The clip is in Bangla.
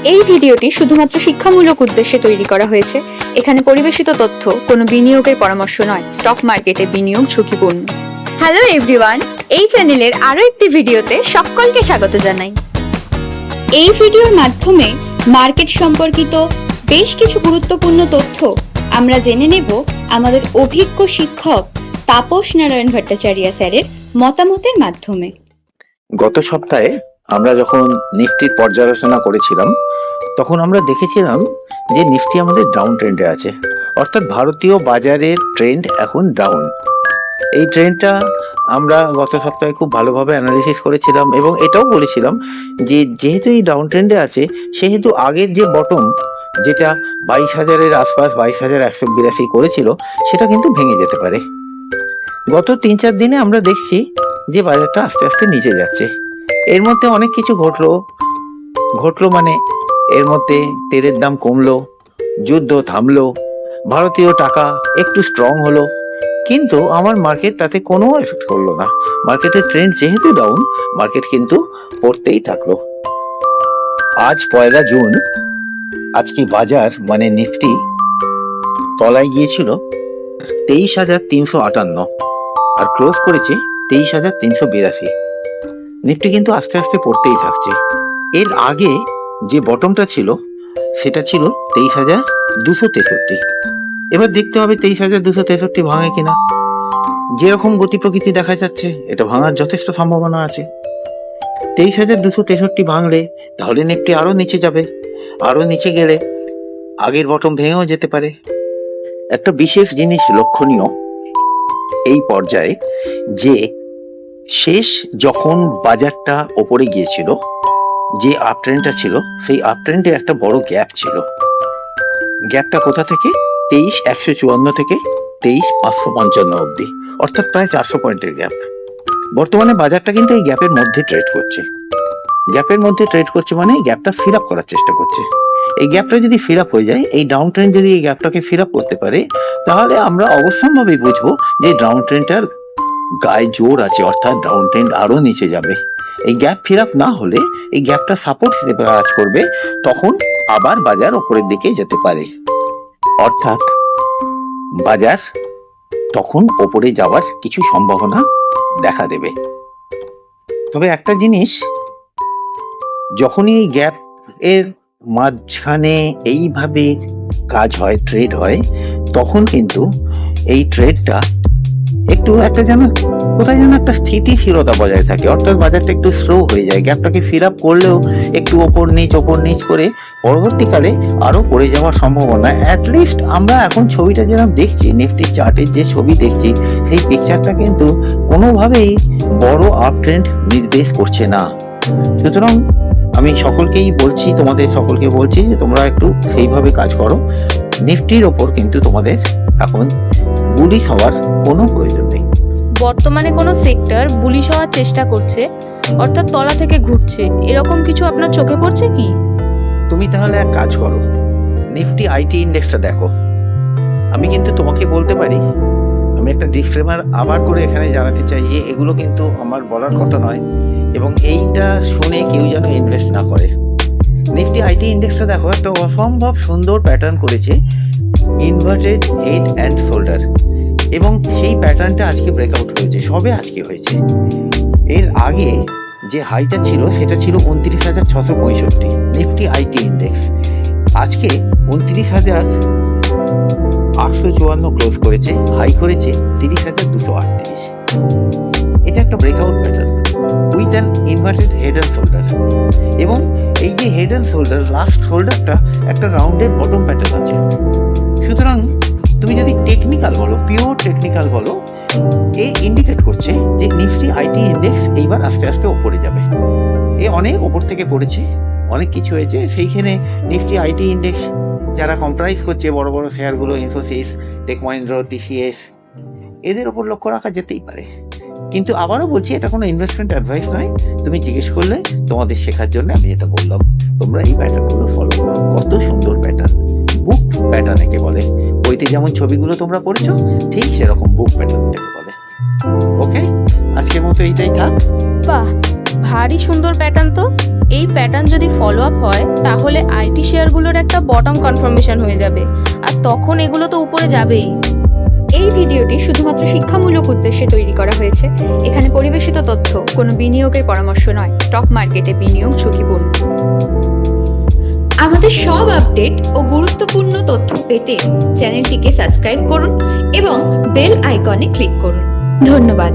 এই ভিডিওটি শুধুমাত্র শিক্ষামূলক উদ্দেশ্যে তৈরি করা হয়েছে। এখানে পরিবেশিত তথ্য কোনো বিনিয়োগের পরামর্শ নয়। স্টক মার্কেটে বিনিয়োগ ঝুঁকিপূর্ণ। হ্যালো এভরিওয়ান, এই চ্যানেলের আরো একটি ভিডিওতে সকলকে স্বাগত জানাই। এই ভিডিওর মাধ্যমে মার্কেট সম্পর্কিত বেশ কিছু গুরুত্বপূর্ণ তথ্য আমরা জেনে নেব আমাদের অভিজ্ঞ শিক্ষক তাপস নারায়ণ ভট্টাচার্য স্যারের মতামতের মাধ্যমে। গত সপ্তাহে আমরা যখন নিফটির পর্যালোচনা করেছিলাম তখন আমরা দেখেছিলাম যে নিফটি আমাদের ডাউন ট্রেন্ডে আছে, অর্থাৎ ভারতীয় বাজারের ট্রেন্ড এখন ডাউন। এই ট্রেন্ডটা আমরা গত সপ্তাহে খুব ভালোভাবে অ্যানালিসিস করেছিলাম এবং এটাও বলেছিলাম যে যেহেতু এই ডাউন ট্রেন্ডে আছে সেহেতু আগের যে বটম যেটা 22,000-এর আশপাশ 22,182 করেছিল সেটা কিন্তু ভেঙে যেতে পারে। গত 3-4 দিনে আমরা দেখছি যে বাজারটা আস্তে আস্তে নিচে যাচ্ছে। এর মধ্যে অনেক কিছু ঘটলো মানে এর মধ্যে তেলের দাম কমলো, যুদ্ধ থামলো, ভারতীয় টাকা একটু স্ট্রং হলো, কিন্তু আমার মার্কেট তাতে কোনো এফেক্ট করলো না। মার্কেটের ট্রেন্ড যেহেতু ডাউন, মার্কেট কিন্তু পড়তেই থাকলো। আজ 1 জুন, আজকে বাজার মানে নিফটি তলায় গিয়েছিল 23,358 আর ক্লোজ করেছে 23,382। নিফটি কিন্তু আস্তে আস্তে পড়তেই থাকছে। এর আগে যে বটমটা ছিল সেটা ছিল 23,263। এবার দেখতে হবে 23,263 ভাঙে কিনা। যেরকম গতি প্রকৃতি দেখা যাচ্ছে এটা ভাঙার যথেষ্ট সম্ভাবনা আছে। 23,263 ভাঙলে তাহলে নিফটি আরো নিচে যাবে, আরো নিচে গেলে আগের বটম ভেঙেও যেতে পারে। একটা বিশেষ জিনিস লক্ষণীয় এই পর্যায়ে যে শেষ যখন বাজারটা ওপরে গিয়েছিল, যে আপ ট্রেন্ডটা ছিল সেই আপ ট্রেন্ডে একটা বড় গ্যাপ ছিল। গ্যাপটা কোথা থেকে? 23,154 থেকে 23,555 অবধি, অর্থাৎ প্রায় 400 পয়েন্টের গ্যাপ। বর্তমানে বাজারটা কিন্তু এই গ্যাপের মধ্যে ট্রেড করছে। গ্যাপের মধ্যে ট্রেড করছে মানে এই গ্যাপটা ফিল আপ করার চেষ্টা করছে। এই গ্যাপটা যদি ফিল আপ হয়ে যায়, এই ডাউন ট্রেন্ড যদি এই গ্যাপটাকে ফিল আপ করতে পারে, তাহলে আমরা অবশ্যম্ভাবী বুঝবো যে ডাউন ট্রেন্ডটার গায়ে জোর আছে, অর্থাৎ ডাউন ট্রেন্ড আরো নিচে যাবে। এই গ্যাপ ফিল আপ না হলে এই গ্যাপটা সাপোর্ট হিসেবে কাজ করবে, তখন আবার বাজার উপরের দিকে যেতে পারে, অর্থাৎ বাজার তখন ওপরে যাওয়ার কিছু সম্ভাবনা দেখা দেবে। তবে একটা জিনিস, যখনই এই গ্যাপ এর মাঝখানে এইভাবে কাজ হয়, ট্রেড হয়, তখন কিন্তু এই ট্রেডটা একটু একটা যেন কোথায় যেন একটা স্থিতিশীলতা বজায় থাকে, অর্থাৎ বাজারটা একটু স্লো হয়ে যায়। গ্যাপটাকে ফিল আপ করলেও একটু ওপর নিচ করে পরবর্তীকালে আরো পড়ে যাওয়ার সম্ভাবনা। অ্যাটলিস্ট আমরা এখন ছবিটা যেরকম দেখছি, নিফটি চার্টের যে ছবি দেখছি, সেই পিকচারটা কিন্তু কোনোভাবেই বড় আপ ট্রেন্ড নির্দেশ করছে না। সুতরাং আমি সকলকেই বলছি, তোমাদের সকলকে বলছি যে তোমরা একটু সেইভাবে কাজ করো। নিফটির ওপর কিন্তু তোমাদের এখন বুলিশ হওয়ার কোনো প্রয়োজন নেই। বর্তমানে কোনো সেক্টর বুলিশ হওয়ার চেষ্টা করছে, অর্থাৎ তলা থেকে ঘুরছে, এরকম কিছু আপনার চোখে পড়ছে কি? তুমি তাহলে এক কাজ করো, নিফটি আইটি ইন্ডেক্সটা দেখো। আমি কিন্তু তোমাকে বলতে পারি, আমি একটা ডিসক্লেমার আবার করে এখানে জানাতে চাই যে এগুলো কিন্তু আমার বলার কথা নয়, এবং এইটা শুনে কেউ যেন ইনভেস্ট না করে। নিফটি আইটি ইন্ডেক্সটা দেখো, একটা অসম্ভব সুন্দর প্যাটার্ন করেছে, ইনভার্টেড হেড অ্যান্ড শোল্ডার, এবং সেই প্যাটার্নটা আজকে ব্রেকআউট হয়েছে, সবে আজকে হয়েছে। এর আগে যে হাইটা ছিল সেটা ছিল 29,665। নিফটি আইটি ইন্ডেক্স আজকে 29,854 ক্লোজ করেছে, হাই করেছে 30,238। এটা একটা breakout pattern with an inverted head and shoulder, এবং এই যে হেড অ্যান্ড শোল্ডার, লাস্ট শোল্ডারটা একটা রাউন্ডের বটম প্যাটার্ন আছে। সুতরাং তুমি যদি টেকনিক্যাল বলো, পিওর টেকনিক্যাল বলো, এ ইন্ডিকেট করছে যে নিফটি আইটি ইন্ডেক্স এইবার আস্তে আস্তে ওপরে যাবে। এ অনেক ওপর থেকে পড়েছে, অনেক কিছু হয়েছে, সেইখানে নিফটি আইটি ইন্ডেক্স যারা কম্প্রাইজ করছে বড় বড় শেয়ারগুলো, ইনফোসিস, টেক মহিন্দ্রা, টিসিএস, এদের ওপর লক্ষ্য রাখা যেতেই পারে। কিন্তু আবারও বলছি, এটা কোনো ইনভেস্টমেন্ট অ্যাডভাইস নয়। তুমি জিজ্ঞেস করলে তোমাদের শেখার জন্য আমি এটা বললাম। তোমরা এই প্যাটার্নগুলো ফলো করো, কত সুন্দর প্যাটার্ন, বুক প্যাটার্ন একে বলে। বইতে যেমন ছবিগুলো তোমরা পড়েছো, ঠিক সেরকম বুক প্যাটার্নটাকে বলে। ওকে, আজকের মতো এইটাই থাক। বাহ, ভারী সুন্দর প্যাটার্ন তো। এই প্যাটার্ন যদি ফলো আপ হয় তাহলে আইটি শেয়ারগুলোর একটা বটম কনফার্মেশন হয়ে যাবে, আর তখন এগুলো তো উপরে যাবেই। এই ভিডিওটি শুধুমাত্র শিক্ষামূলক উদ্দেশ্যে তৈরি করা হয়েছে। এখানে পরিবেশিত তথ্য কোনো বিনিয়োগের পরামর্শ নয়। স্টক মার্কেটে বিনিয়োগ ঝুঁকিপূর্ণ। আমাদের সব আপডেট ও গুরুত্বপূর্ণ তথ্য পেতে চ্যানেলটিকে সাবস্ক্রাইব করুন এবং বেল আইকনে ক্লিক করুন। ধন্যবাদ।